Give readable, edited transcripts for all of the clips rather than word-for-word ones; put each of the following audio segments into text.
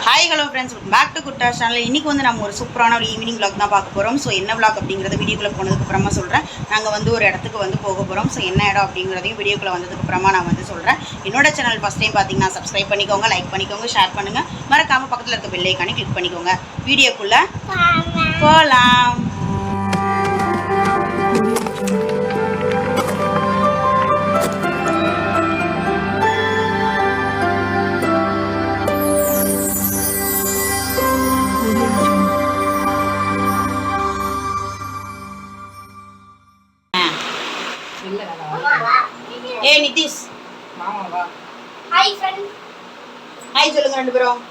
Hi hello friends, back to குட்டா channel. இன்றைக்கி வந்து நம்ம ஒரு சூப்பரான ஒரு ஈவினிங் விளாக் தான் பார்க்க போகிறோம். ஸோ என்ன விளாக் அப்படிங்கிறத வீடியோக்குள்ளே போனதுக்கப்புறமா சொல்கிறேன். நாங்கள் வந்து ஒரு இடத்துக்கு வந்து போக போகிறோம். ஸோ என்ன இடம் அப்படிங்கிறதையும் வீடியோக்குள்ளே வந்ததுக்கப்புறமா நான் வந்து சொல்கிறேன். என்னோட சேனல் ஃபஸ்ட் டைம் பார்த்தீங்கன்னா சப்ஸ்கிரைப் பண்ணிக்கோங்க, லைக் பண்ணிக்கோங்க, ஷேர் பண்ணுங்கள். மறக்காமல் பக்கத்தில் இருக்க பெல் ஐக்கானை கிளிக் பண்ணிக்கோங்க. வீடியோக்குள்ளே போகலாம். ஏ நிதிஷ், ஹாய் ஃப்ரெண்ட், ஹாய் சொல்லுங்க ரெண்டு பேரும்.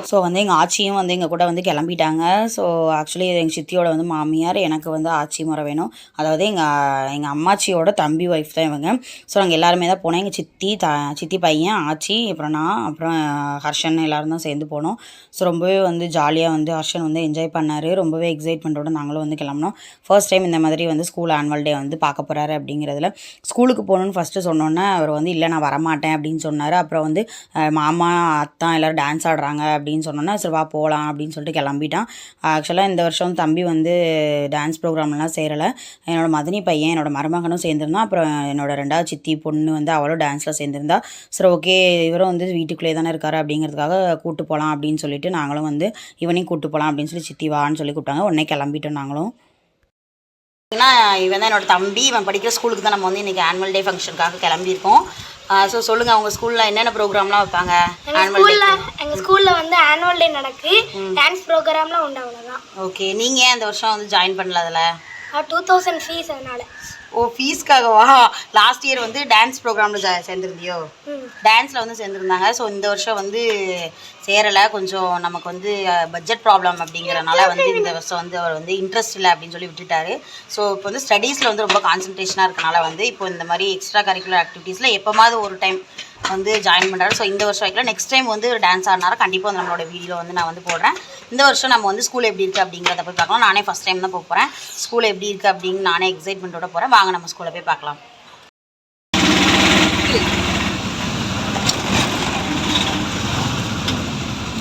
ஸோ வந்து எங்கள் ஆச்சியும் வந்து எங்கள் கூட வந்து கிளம்பிட்டாங்க. ஸோ ஆக்சுவலி எங்கள் சித்தியோட வந்து மாமியார், எனக்கு வந்து ஆச்சி முறை வேணும். அதாவது எங்கள் அம்மாச்சியோட தம்பி ஒய்ஃப் தான் இவங்க. ஸோ நாங்கள் எல்லாருமே தான் போனோம். எங்கள் சித்தி பையன், ஆச்சி, அப்புறம் நான், அப்புறம் ஹர்ஷன் எல்லோரும் தான் சேர்ந்து போனோம். ஸோ ரொம்பவே வந்து ஜாலியாக வந்து ஹர்ஷன் வந்து என்ஜாய் பண்ணார். ரொம்பவே எக்ஸைட்மெண்ட்டோடு நாங்களும் வந்து கிளம்பினோம். ஃபர்ஸ்ட் டைம் இந்த மாதிரி வந்து ஸ்கூல் ஆனுவல் டே வந்து பார்க்க போகிறாரு அப்படிங்கிறதுல. ஸ்கூலுக்கு போகணுன்னு ஃபஸ்ட்டு சொன்னோன்னே அவர் வந்து இல்லை நான் வரமாட்டேன் அப்படின்னு சொன்னார். அப்புறம் வந்து மாமா அத்தான் எல்லோரும் டான்ஸ் ஆடுறாங்க அப்படின்னு சொன்னோன்னா சரி வா போகலாம் அப்படின்னு சொல்லிட்டு கிளம்பிட்டான். ஆக்சுவலாக இந்த வருஷம் தம்பி வந்து டான்ஸ் ப்ரோக்ராம்லாம் சேரலை. என்னோடய மதனி பையன், என்னோடய மருமகனும் சேர்ந்துருந்தான். அப்புறம் என்னோடய ரெண்டாவது சித்தி பொண்ணு வந்து அவளும் டான்ஸில் சேர்ந்துருந்தா. சரி ஓகே, இவரும் வந்து வீட்டுக்குள்ளே தானே இருக்காரு அப்படிங்கிறதுக்காக கூப்பிட்டு போகலாம் அப்படின்னு சொல்லிட்டு நாங்களும் வந்து இவனையும் கூப்பிட்டு போகலாம் அப்படின்னு சொல்லி சித்தி வான்னு சொல்லி கூப்பிட்டாங்க. உடனே கிளம்பிட்டோம் நாங்களும். ஏன்னா இவன் தான் என்னோடய தம்பி. இவன் படிக்கிற ஸ்கூலுக்கு தான் நம்ம வந்து இன்றைக்கி ஆனுவல் டே ஃபங்க்ஷனுக்காக கிளம்பியிருக்கோம். ஸோ சொல்லுங்கள், அவங்க ஸ்கூலில் என்னென்ன ப்ரோக்ராம்லாம் வைப்பாங்க? எங்கள் ஸ்கூலில் வந்து ஆனுவல் டே நடக்கு, டான்ஸ் ப்ரோக்ராம்லாம் உண்டு, அவ்வளோதான். ஓகே, நீங்கள் ஏன் இந்த வருஷம் வந்து ஜாயின் பண்ணல அதில்? 2000 ஃபீஸ், அதனால். ஓ, ஃபீஸ்க்காகவா? லாஸ்ட் இயர் வந்து டான்ஸ் ப்ரோக்ராமில் சேர்ந்துருந்தியோ? டான்ஸில் வந்து சேர்ந்துருந்தாங்க. ஸோ இந்த வருஷம் வந்து சேரலை. கொஞ்சம் நமக்கு வந்து பட்ஜெட் ப்ராப்ளம் அப்படிங்கிறனால வந்து இந்த வருஷம் வந்து அவர் வந்து இன்ட்ரெஸ்ட் இல்லை அப்படின்னு சொல்லி விட்டுட்டாரு. ஸோ இப்போ வந்து ஸ்டடீஸில் வந்து ரொம்ப கான்சன்ட்ரேஷனாக இருக்கனால வந்து இப்போ இந்த மாதிரி எக்ஸ்ட்ரா கரிக்குலர் ஆக்டிவிட்டீஸில் எப்போமாவது ஒரு டைம் வந்து ஜாயின் பண்ணுறாரு. ஸோ இந்த வருஷம் வைக்கல, நெக்ஸ்ட் டைம் வந்து டான்ஸ் ஆடினாரா கண்டிப்பாக வந்து நம்மளோட வீடியோ வந்து நான் வந்து போடுறேன். இந்த வருஷம் நம்ம வந்து ஸ்கூல் எப்படி இருக்குது அப்படிங்கிறத போய் பார்க்கலாம். நானே ஃபஸ்ட் டைம் தான் போகிறேன். ஸ்கூல் எப்படி இருக்குது அப்படின்னு நானே எக்ஸைட்மெண்ட்டோட போகிறேன். வாங்க நம்ம ஸ்கூலில் போய் பார்க்கலாம்.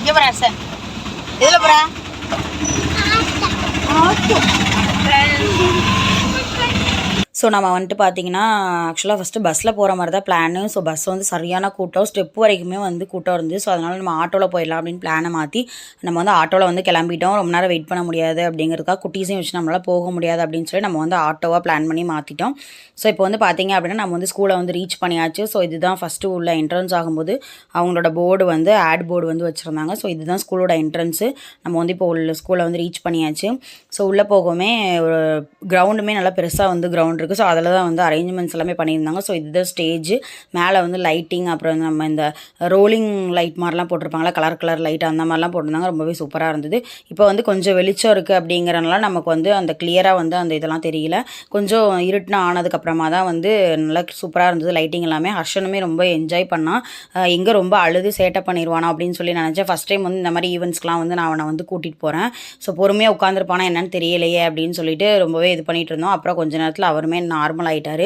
இங்கே போகிறேன் சார், இதில் போகிறேன். ஸோ நம்ம வந்துட்டு பார்த்தீங்கன்னா ஆக்சுவலாக ஃபஸ்ட்டு பஸ்ஸில் போகிற மாதிரி தான் பிளானு. ஸோ பஸ் வந்து சரியான கூட்டம், ஸ்டெப் வரைக்குமே வந்து கூட்டம் இருந்து. ஸோ அதனால் நம்ம ஆட்டோவில் போயிடலாம் அப்படின்னு பிளானை மாற்றி நம்ம வந்து ஆட்டோவில் வந்து கிளம்பிட்டோம். ரொம்ப நேரம் வெயிட் பண்ண முடியாது அப்படிங்கிறதுக்காக, குட்டீஸையும் வச்சு நம்மளால் போக முடியாது அப்படின்னு சொல்லி நம்ம வந்து ஆட்டோவாக பிளான் பண்ணி மாற்றிட்டோம். ஸோ இப்போ வந்து பார்த்திங்க அப்படின்னா நம்ம வந்து ஸ்கூலை வந்து ரீச் பண்ணியாச்சு. ஸோ இதுதான் ஃபஸ்ட்டு உள்ள என்ட்ரன்ஸ் ஆகும்போது அவங்களோட போர்டு வந்து ஆட் போர்டு வந்து வச்சுருந்தாங்க. ஸோ இதுதான் ஸ்கூலோட என்ட்ரன்ஸு. நம்ம வந்து இப்போ உள்ள ஸ்கூலை வந்து ரீச் பண்ணியாச்சு. ஸோ உள்ளே போகவுமே ஒரு கிரவுண்டுமே நல்லா பெருசாக வந்து கிரவுண்ட் இருக்குது. ஸோ அதில் தான் வந்து அரேஞ்ச்மெண்ட்ஸ் எல்லாமே பண்ணியிருந்தாங்க. ஸோ இதுதான் ஸ்டேஜ். மேலே வந்து லைட்டிங், அப்புறம் நம்ம இந்த ரோலிங் லைட் மாதிரிலாம் போட்டிருப்பாங்களா, கலர் கலர் லைட் அந்த மாதிரிலாம் போட்டிருந்தாங்க. ரொம்பவே சூப்பராக இருந்தது. இப்போ வந்து கொஞ்சம் வெளிச்சம் இருக்குது அப்படிங்கிறனால நமக்கு வந்து அந்த கிளியராக வந்து அந்த இதெல்லாம் தெரியல. கொஞ்சம் இருட்டுனா ஆனதுக்கப்புறமா தான் வந்து நல்லா சூப்பராக இருந்தது லைட்டிங் எல்லாமே. ஹர்ஷனுமே ரொம்ப என்ஜாய் பண்ணான். எங்கே ரொம்ப அழுது சேட்டை பண்ணிடுவானா அப்படின்னு சொல்லி நினச்சேன். ஃபஸ்ட் டைம் வந்து இந்த மாதிரி ஈவெண்ட்ஸ்க்கெலாம் வந்து நான் அவனை வந்து கூட்டிகிட்டு போகிறேன். ஸோ பொறுமையாக உட்காந்துருப்பானா என்னன்னு தெரியலையே அப்படின்னு சொல்லிட்டு ரொம்பவே இது பண்ணிகிட்டு இருந்தோம். அப்புறம் கொஞ்சம் நேரத்தில் அவருமே நார்மல் ஆகிட்டார்.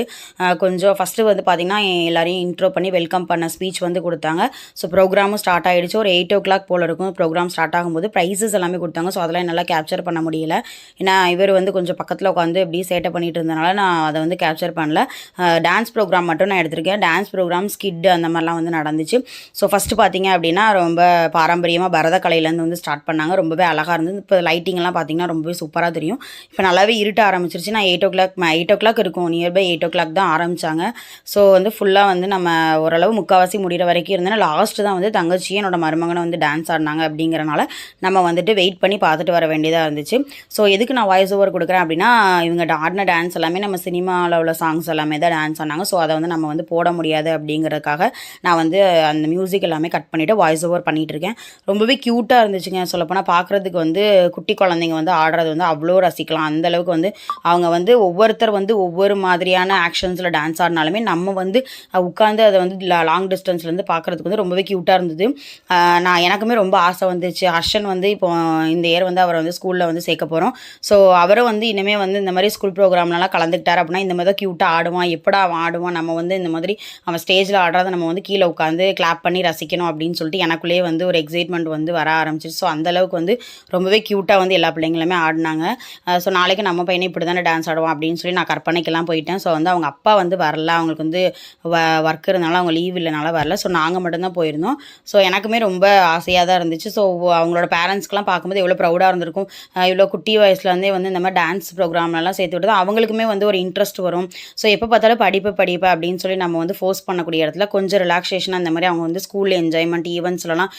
கொஞ்சம் ஃபஸ்ட்டு வந்து பார்த்திங்கன்னா எல்லாரையும் இன்ட்ரோ பண்ணி வெல்கம் பண்ண ஸ்பீச் வந்து கொடுத்தாங்க. ஸோ ப்ரோக்ராமும் ஸ்டார்ட் ஆகிடுச்சு. ஒரு 8 o'clock போல் இருக்கும் ப்ரோக்ராம் ஸ்டார்ட் ஆகும்போது. ப்ரைஸஸ் எல்லாமே கொடுத்தாங்க. ஸோ அதெல்லாம் என்னால் கேப்சர் பண்ண முடியல. ஏன்னா இவர் வந்து கொஞ்சம் பக்கத்தில் உட்காந்து இப்படி சேட்டை பண்ணிட்டு இருந்தனால நான் அதை வந்து கேப்சர் பண்ணல. டான்ஸ் ப்ரோக்ராம் மட்டும் நான் எடுத்திருக்கேன். டான்ஸ் ப்ரோக்ராம், ஸ்கிட் அந்த மாதிரிலாம் வந்து நடந்துச்சு. ஸோ ஃபஸ்ட்டு பார்த்திங்க அப்படின்னா ரொம்ப பாரம்பரியமாக பரத கலையிலேருந்து வந்து ஸ்டார்ட் பண்ணாங்க. ரொம்பவே அழகாக இருந்தது. இப்போ லைட்டிங்லாம் பார்த்திங்கன்னா ரொம்பவே சூப்பராக தெரியும். இப்போ நல்லாவே இருட்ட ஆரம்பிச்சிருச்சு. நான் 8 o'clock இருக்கும், நியர்பை 8 o'clock தான் ஆரம்பித்தாங்க. ஸோ வந்து ஃபுல்லாக வந்து நம்ம ஓரளவு முக்கால்வாசி முடிகிற வரைக்கும் இருந்தேன்னா லாஸ்ட்டு தான் வந்து தங்கச்சியும் என்னோட மருமகனை வந்து டான்ஸ் ஆடினாங்க அப்படிங்கிறனால நம்ம வந்துட்டு வெயிட் பண்ணி பார்த்துட்டு வர வேண்டியதாக இருந்துச்சு. ஸோ எதுக்கு நான் வாய்ஸ் ஓவர் கொடுக்குறேன் அப்படின்னா, இவங்க ஆடின டான்ஸ் எல்லாமே நம்ம சினிமாவில் உள்ள சாங்ஸ் எல்லாமே தான் டான்ஸ் ஆனாங்க. ஸோ அதை வந்து நம்ம வந்து போட முடியாது அப்படிங்கிறதுக்காக நான் வந்து அந்த மியூசிக் எல்லாமே கட் பண்ணிவிட்டு வாய்ஸ் ஓவர் பண்ணிகிட்டு இருக்கேன். ரொம்பவே க்யூட்டாக இருந்துச்சுங்க. சொல்லப்போனால் பார்க்குறதுக்கு வந்து குட்டி குழந்தைங்க வந்து ஆடுறது வந்து அவ்வளோ ரசிக்கலாம். அந்தளவுக்கு வந்து அவங்க வந்து ஒவ்வொருத்தர் வந்து ஒவ்வொரு மாதிரியான ஆக்ஷன்ஸில் டான்ஸ் ஆடினாலுமே நம்ம வந்து உட்காந்து அதை வந்து லாங் டிஸ்டன்ஸ்லேருந்து பார்க்குறதுக்கு வந்து ரொம்பவே க்யூட்டாக இருந்தது. நான் எனக்குமே ரொம்ப ஆசை வந்துச்சு. ஹர்ஷன் வந்து இப்போ இந்த இயர் வந்து அவரை வந்து ஸ்கூலில் வந்து சேர்க்க போகிறோம். ஸோ அவரை வந்து இனிமேல் வந்து இந்த மாதிரி ஸ்கூல் ப்ரோக்ராம்லாம் கலந்துக்கிட்டார் அப்படின்னா இந்த மாதிரி தான் க்யூட்டாக ஆடுவான். எப்படா அவன் ஆடுவான், நம்ம வந்து இந்த மாதிரி அவன் ஸ்டேஜில் ஆடுறத நம்ம வந்து கீழே உட்காந்து கிளாப் பண்ணி ரசிக்கணும் அப்படின்னு சொல்லிட்டு எனக்குள்ளேயே வந்து ஒரு எக்ஸைட்மெண்ட் வந்து வர ஆரம்பிச்சிச்சு. ஸோ அந்தளவுக்கு வந்து ரொம்பவே க்யூட்டாக வந்து எல்லா பிள்ளைங்களுமே ஆடினாங்க. ஸோ நாளைக்கு நம்ம பையனை இப்படி தானே டான்ஸ் ஆடுவான் அப்படின்னு சொல்லி நான் கற்பனைக்கெல்லாம் போயிட்டேன். ஸோ வந்து அவங்க அப்பா வந்து வரல, அவங்களுக்கு வந்து ஒர்க் இருந்தனால அவங்க லீவ் இல்லைனால வரல. ஸோ நாங்கள் மட்டும்தான் போயிருந்தோம். ஸோ எனக்குமே ரொம்ப ஆசையாக தான் இருந்துச்சு. ஸோ அவங்களோட பேரண்ட்ஸ்க்கெலாம் பார்க்கும்போது எவ்வளோ ப்ரௌடாக இருந்திருக்கும். இவ்வளோ குட்டி வயசுலேருந்தே வந்து இந்த மாதிரி டான்ஸ் ப்ரோக்ராம்லாம் சேர்த்து விட்டு அவங்களுக்குமே வந்து ஒரு இன்ட்ரெஸ்ட் வரும். ஸோ எப்போ பார்த்தாலும் படிப்பு அப்படின்னு சொல்லி நம்ம வந்து ஃபோர்ஸ் பண்ணக்கூடிய இடத்துல கொஞ்சம் ரிலாக்ஸேஷனாக இந்த மாதிரி அவங்க வந்து ஸ்கூலில் என்ஜாய்மெண்ட் ஈவெண்ட்ஸ்லாம்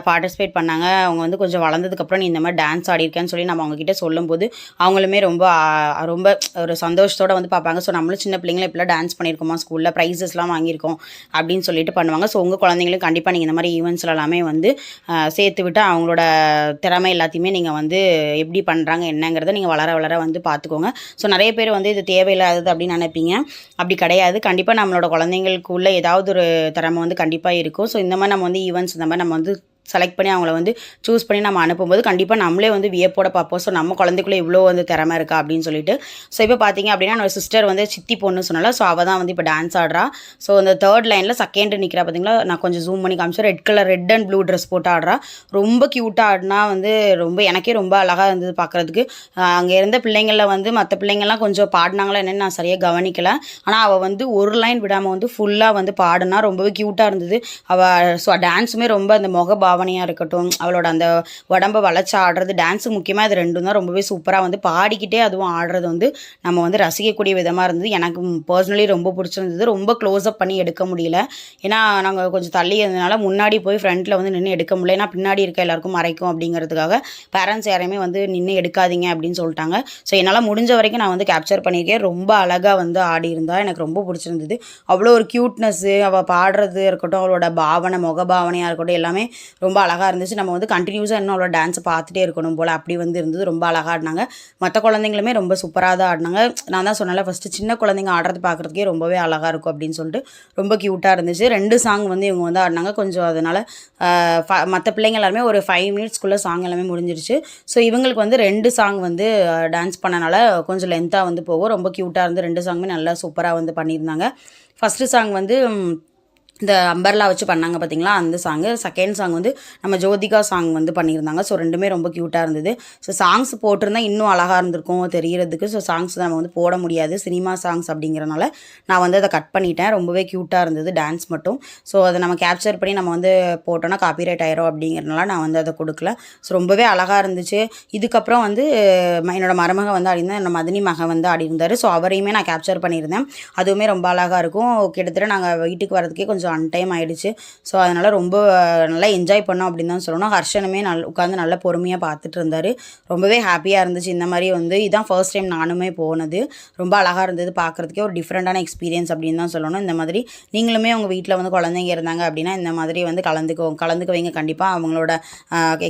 பார்ட்டிசிபேட் பண்ணாங்க. அவங்க வந்து கொஞ்சம் வளர்ந்ததுக்கப்புறம் நீ இந்த மாதிரி டான்ஸ் ஆடிருக்கேன்னு சொல்லி நம்ம அவங்கக்கிட்ட சொல்லும்போது அவங்களுமே ரொம்ப ரொம்ப ஒரு சந்தோஷத்தோடு வந்து பார்ப்பாங்க. ஸோ நம்மளும் சின்ன பிள்ளைங்களும் இப்போலாம் டான்ஸ் பண்ணியிருக்கோமா, ஸ்கூலில் ப்ரைஸஸ்லாம் வாங்கியிருக்கோம் அப்படின்னு சொல்லிட்டு பண்ணுவாங்க. ஸோ உங்கள் குழந்தைங்களும் கண்டிப்பாக நீங்கள் இந்த மாதிரி ஈவெண்ட்ஸ்ல எல்லாமே வந்து சேர்த்து விட்டு அவங்களோட திறமை எல்லாத்தையுமே நீங்கள் வந்து எப்படி பண்ணுறாங்க என்னங்கிறத நீங்கள் வளர வளர வந்து பார்த்துக்கோங்க. ஸோ நிறைய பேர் வந்து இது தேவையில்லாதது அப்படின்னு நினைப்பீங்க. அப்படி கிடையாது. கண்டிப்பாக நம்மளோட குழந்தைங்களுக்குள்ள ஏதாவது ஒரு திறமை வந்து கண்டிப்பாக இருக்கும். ஸோ இந்த மாதிரி நம்ம வந்து ஈவெண்ட்ஸ் இந்த மாதிரி நம்ம வந்து செலக்ட் பண்ணி அவங்கள வந்து சூஸ் பண்ணி நம்ம அனுப்பும்போது கண்டிப்பாக நம்மளே வந்து வியப்போட பார்ப்போம். ஸோ நம்ம குழந்தைக்குள்ளே இவ்வளோ வந்து திறமை இருக்கா அப்படின்னு சொல்லிட்டு. ஸோ இப்போ பார்த்தீங்க அப்படின்னா என்னோட சிஸ்டர் வந்து சித்தி பொண்ணு சொன்னால. ஸோ அவள் தான் வந்து இப்போ டான்ஸ் ஆடுறா. ஸோ அந்த தேர்ட் லைனில் செகண்ட் நிற்கிறா பார்த்தீங்களா, நான் கொஞ்சம் ஜூம் பண்ணி காமிச்சேன். ரெட் அண்ட் ப்ளூ ட்ரெஸ் போட்டு ஆடுறா. ரொம்ப க்யூட்டாக ஆடினா வந்து ரொம்ப எனக்கே ரொம்ப அழகாக இருந்தது பார்க்குறதுக்கு. அங்கே இருந்த பிள்ளைங்களில் வந்து மற்ற பிள்ளைங்கள்லாம் கொஞ்சம் பாடினாங்களா என்னென்னு நான் சரியாக கவனிக்கலை. ஆனால் அவள் வந்து ஒரு லைன் விடாமல் வந்து ஃபுல்லாக வந்து பாடினா ரொம்பவே க்யூட்டாக இருந்தது அவள். ஸோ டான்ஸுமே ரொம்ப அந்த பாவனையாக இருக்கட்டும், அவளோட அந்த உடம்பை வளைச்சி ஆடுறது, டான்ஸுக்கு முக்கியமாக இது ரெண்டும் தான் ரொம்பவே சூப்பராக வந்து பாடிக்கிட்டே அதுவும் ஆடுறது வந்து நம்ம வந்து ரசிக்கக்கூடிய விதமாக இருந்தது. எனக்கு பர்சனலி ரொம்ப பிடிச்சிருந்தது. ரொம்ப க்ளோஸ்அப் பண்ணி எடுக்க முடியல. ஏன்னா நாங்கள் கொஞ்சம் தள்ளி இருந்ததுனால முன்னாடி போய் ஃப்ரண்ட்டில் வந்து நின்று எடுக்க முடியல. ஏன்னா பின்னாடி இருக்க எல்லாருக்கும் மறைக்கும் அப்படிங்கிறதுக்காக பேரண்ட்ஸ் யாரையுமே வந்து நின்று எடுக்காதீங்க அப்படின்னு சொல்லிட்டாங்க. ஸோ என்னால் முடிஞ்ச வரைக்கும் நான் வந்து கேப்சர் பண்ணியிருக்கேன். ரொம்ப அழகாக வந்து ஆடி இருந்தா. எனக்கு ரொம்ப பிடிச்சிருந்தது. அவ்வளோ ஒரு க்யூட்னஸ்ஸு, அவள் பாடுறது இருக்கட்டும், அவளோட பாவனை முகபாவனையாக இருக்கட்டும், எல்லாமே ரொம்ப அழகாக இருந்துச்சு. நம்ம வந்து கண்டினியூஸாக இன்னும் அவ்வளோ டான்ஸை பார்த்துட்டே இருக்கணும் போல் அப்படி வந்து இருந்தது. ரொம்ப அழகாக ஆடினாங்க. மற்ற குழந்தைங்களுமே ரொம்ப சூப்பராக தான் ஆடினாங்க. நான் தான் சொன்னால ஃபஸ்ட்டு சின்ன குழந்தைங்க ஆடுறது பார்க்குறதுக்கே ரொம்பவே அழகாக இருக்கும் அப்படின்னு சொல்லிட்டு ரொம்ப க்யூட்டாக இருந்துச்சு. 2 சாங் வந்து இவங்க வந்து ஆடினாங்க. கொஞ்சம் அதனால் மற்ற பிள்ளைங்க எல்லாருமே ஒரு 5 மினிட்ஸ்க்குள்ளே சாங் எல்லாமே முடிஞ்சிருச்சு. ஸோ இவங்களுக்கு வந்து 2 சாங் வந்து டான்ஸ் பண்ணனால கொஞ்சம் லென்த்தாக வந்து போகும். ரொம்ப க்யூட்டாக இருந்து 2 சாங்குமே நல்லா சூப்பராக வந்து பண்ணியிருந்தாங்க. ஃபஸ்ட்டு சாங் வந்து இந்த அம்பர்லா வச்சு பண்ணாங்க பார்த்தீங்களா, அந்த சாங்கு. செகண்ட் சாங் வந்து நம்ம ஜோதிகா சாங் வந்து பண்ணியிருந்தாங்க. ஸோ ரெண்டுமே ரொம்ப க்யூட்டாக இருந்தது. ஸோ சாங்ஸ் போட்டிருந்தா இன்னும் அழகாக இருந்திருக்கும் தெரியறதுக்கு. ஸோ சாங்ஸ் நம்ம வந்து போட முடியாது, சினிமா சாங்ஸ் அப்படிங்கிறனால நான் வந்து அதை கட் பண்ணிட்டேன். ரொம்பவே க்யூட்டாக இருந்தது டான்ஸ் மட்டும். ஸோ அதை நம்ம கேப்சர் பண்ணி நம்ம வந்து போட்டோன்னா காப்பிரைட் ஆயிரும் அப்படிங்கிறனால நான் வந்து அதை கொடுக்கல. ஸோ ரொம்பவே அழகாக இருந்துச்சு. இதுக்கப்புறம் வந்து என்னோட மருமக வந்து ஆடிருந்தேன், என்னோட மதினி மகன் வந்து ஆடிருந்தார். ஸோ அவரையுமே நான் கேப்சர் பண்ணியிருந்தேன். அதுவுமே ரொம்ப அழகாக இருக்கும். கிட்டத்தட்ட நாங்கள் வீட்டுக்கு வரதுக்கே கொஞ்சம் அன்டைம் ஆகிடுச்சு. ஸோ அதனால் ரொம்ப நல்லா என்ஜாய் பண்ணோம் அப்படின்னு தான் சொல்லணும். ஹர்ஷனுமே உட்காந்து நல்லா பொறுமையாக பார்த்துட்டு இருந்தார். ரொம்பவே ஹாப்பியாக இருந்துச்சு. இந்த மாதிரி வந்து இதான் ஃபர்ஸ்ட் டைம் நானுமே போனது. ரொம்ப அழகாக இருந்தது பார்க்குறதுக்கே. ஒரு டிஃப்ரெண்ட்டான எக்ஸ்பீரியன்ஸ் அப்படின்னு தான் சொல்லணும். இந்த மாதிரி நீங்களுமே உங்கள் வீட்டில் வந்து குழந்தைங்க இருந்தாங்க அப்படின்னா இந்த மாதிரி வந்து கலந்துக்குவீங்க கண்டிப்பாக. அவங்களோட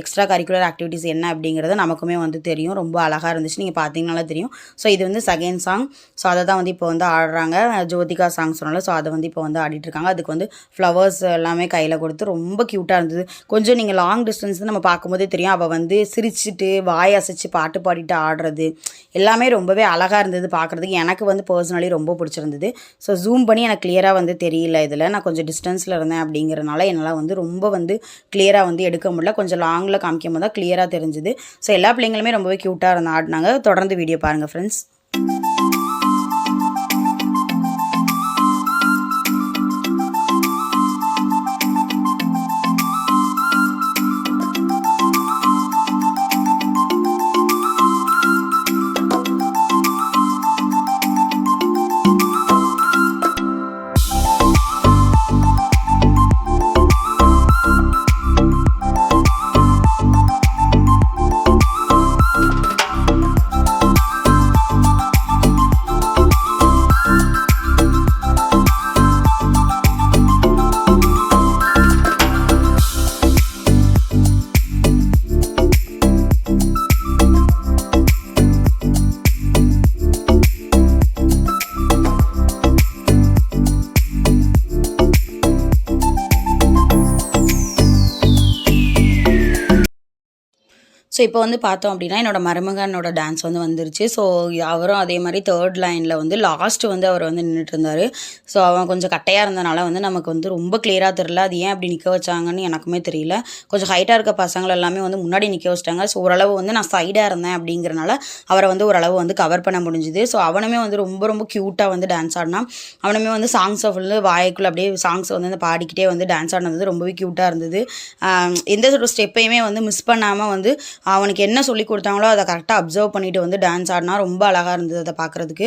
எக்ஸ்ட்ரா கரிக்குலர் ஆக்டிவிட்டீஸ் என்ன அப்படிங்கிறது நமக்குமே வந்து தெரியும். ரொம்ப அழகாக இருந்துச்சு, நீங்கள் பார்த்தீங்கனாலே தெரியும். ஸோ இது வந்து செகண்ட் சாங். ஸோ அதை தான் வந்து இப்போ வந்து ஆடுறாங்க. ஜோதிகா சாங் சொன்னால. ஸோ அதை வந்து இப்போ வந்து ஆடிட்டுருக்காங்க. அதுக்கு வந்து ஃப்ளவர்ஸ் எல்லாமே கையில் கொடுத்து ரொம்ப க்யூட்டாக இருந்தது. கொஞ்சம் நீங்கள் லாங் டிஸ்டன்ஸ் நம்ம பார்க்கும்போதே தெரியும். அவள் வந்து சிரிச்சுட்டு வாய் அசைச்சு பாட்டு பாடிட்டு ஆடுறது எல்லாமே ரொம்பவே அழகாக இருந்தது பார்க்குறதுக்கு. எனக்கு வந்து பர்சனலி ரொம்ப பிடிச்சிருந்தது. ஸோ ஜூம் பண்ணி எனக்கு கிளியராக வந்து தெரியல. இதில் நான் கொஞ்சம் டிஸ்டன்ஸில் இருந்தேன் அப்படிங்கிறனால என்னால் வந்து ரொம்ப வந்து கிளியராக வந்து எடுக்க முடியல. கொஞ்சம் லாங்கில் காமிக்கும் போது தான் கிளியராக தெரிஞ்சுது. ஸோ எல்லா பிள்ளைங்களுமே ரொம்பவே க்யூட்டாக ஆடினாங்க. தொடர்ந்து வீடியோ பாருங்கள் ஃப்ரெண்ட்ஸ். இப்போ வந்து பார்த்தோம் அப்படின்னா என்னோட மருமகனோட டான்ஸ் வந்து வந்துருச்சு. ஸோ அவரும் அதே மாதிரி 3rd லைனில் வந்து லாஸ்ட்டு வந்து அவர் வந்து நின்றுட்டு இருந்தார். ஸோ அவன் கொஞ்சம் கட்டையாக இருந்தனால வந்து நமக்கு வந்து ரொம்ப கிளியராக தெரில. அது ஏன் அப்படி நிற்க வச்சாங்கன்னு எனக்குமே தெரியல. கொஞ்சம் ஹைட்டாக இருக்க பசங்களை எல்லாமே வந்து முன்னாடி நிற்க வச்சிட்டாங்க. ஸோ ஓரளவு வந்து நான் சைடாக இருந்தேன் அப்படிங்கிறனால அவரை வந்து ஓரளவு வந்து கவர் பண்ண முடிஞ்சுது. ஸோ அவனுமே வந்து ரொம்ப ரொம்ப க்யூட்டாக வந்து டான்ஸ் ஆடினான். அவனுமே வந்து சாங்ஸை ஃபுல்லு வாய்க்குள்ளே அப்படியே சாங்ஸை வந்து பாடிக்கிட்டே வந்து டான்ஸ் ஆடினது வந்து ரொம்பவே க்யூட்டாக இருந்தது. எந்த ஒரு ஸ்டெப்பையுமே வந்து மிஸ் பண்ணாமல் வந்து அவனுக்கு என்ன சொல்லி கொடுத்தாங்களோ அதை கரெக்டாக அப்சர்வ் பண்ணிட்டு வந்து டான்ஸ் ஆடினா ரொம்ப அழகாக இருந்தது அதை பார்க்குறதுக்கு.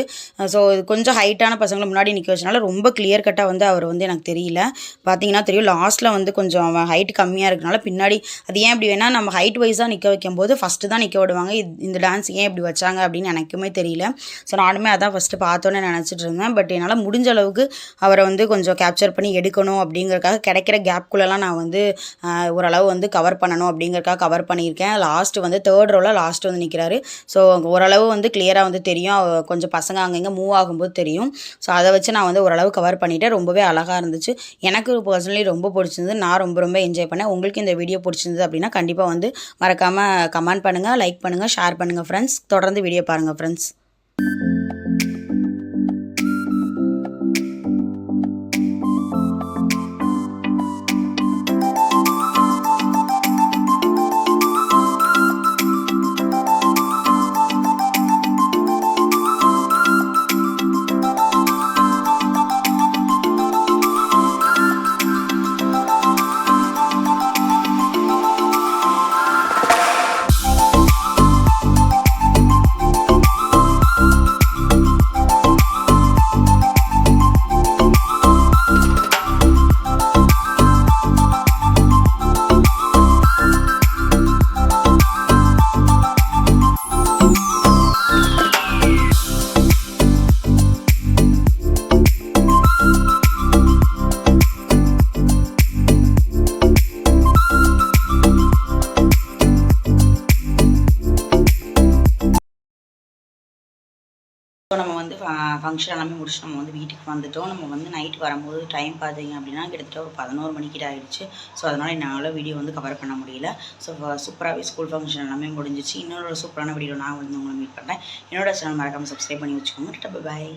ஸோ கொஞ்சம் ஹைட்டான பசங்களை முன்னாடி நிற்க வச்சனால ரொம்ப கிளியர் கட்டாக வந்து அவர் வந்து எனக்கு தெரியல. பார்த்தீங்கன்னா தெரியும் லாஸ்ட்டில் வந்து கொஞ்சம் அவன் ஹைட் கம்மியாக இருக்கனால பின்னாடி அது ஏன் இப்படி வேணால் நம்ம ஹைட் வைஸாக நிற்க வைக்கும்போது ஃபஸ்ட்டு தான் நிற்க விடுவாங்க. இந்த டான்ஸ் ஏன் இப்படி வச்சாங்க அப்படின்னு எனக்குமே தெரியல. ஸோ நானுமே அதான் ஃபஸ்ட்டு பார்த்தோன்னே நினச்சிட்டு இருந்தேன். பட் என்னால் முடிஞ்ச அளவுக்கு அவரை வந்து கொஞ்சம் கேப்சர் பண்ணி எடுக்கணும் அப்படிங்கிறதுக்காக கிடைக்கிற கேப்குள்ளெல்லாம் நான் வந்து ஓரளவு வந்து கவர் பண்ணணும் அப்படிங்கிறதுக்காக கவர் பண்ணியிருக்கேன். லாஸ்ட்டு வந்து 3rd ரோவில் லாஸ்ட்டு வந்து நிற்கிறாரு. ஸோ ஓரளவு வந்து கிளியராக வந்து தெரியும். கொஞ்சம் பசங்க அங்கங்கே மூவ் ஆகும்போது தெரியும். ஸோ அதை வச்சு நான் வந்து ஓரளவு கவர் பண்ணிவிட்டேன். ரொம்பவே அழகாக இருந்துச்சு. எனக்கு பர்சனலி ரொம்ப பிடிச்சிருந்தது. நான் ரொம்ப ரொம்ப என்ஜாய் பண்ணேன். உங்களுக்கு இந்த வீடியோ பிடிச்சிருந்தது அப்படின்னா கண்டிப்பாக வந்து மறக்காமல் கமெண்ட் பண்ணுங்கள், லைக் பண்ணுங்கள், ஷேர் பண்ணுங்கள் ஃப்ரெண்ட்ஸ். தொடர்ந்து வீடியோ பாருங்கள் ஃப்ரெண்ட்ஸ். ஸோ நம்ம வந்து ஃபங்க்ஷன் எல்லாமே முடிச்சு நம்ம வந்து வீட்டுக்கு வந்துவிட்டோம். நம்ம வந்து நைட் வரும்போது டைம் பார்த்தீங்க அப்படின்னா கிட்டத்தட்ட ஒரு 11 மணிக்கிட்ட ஆகிடுச்சு. ஸோ அதனால் என்னால் வீடியோ வந்து கவர் பண்ண முடியல. ஸோ சூப்பராகவே ஸ்கூல் ஃபங்க்ஷன் எல்லாமே முடிஞ்சிச்சு. இன்னொரு சூப்பரான வீடியோ நான் வந்து உங்களை மீட் பண்ணுறேன். என்னோட சேனல் மறக்காமல் சப்ஸ்கிரைப் பண்ணி வச்சுக்கோங்க. பாய்.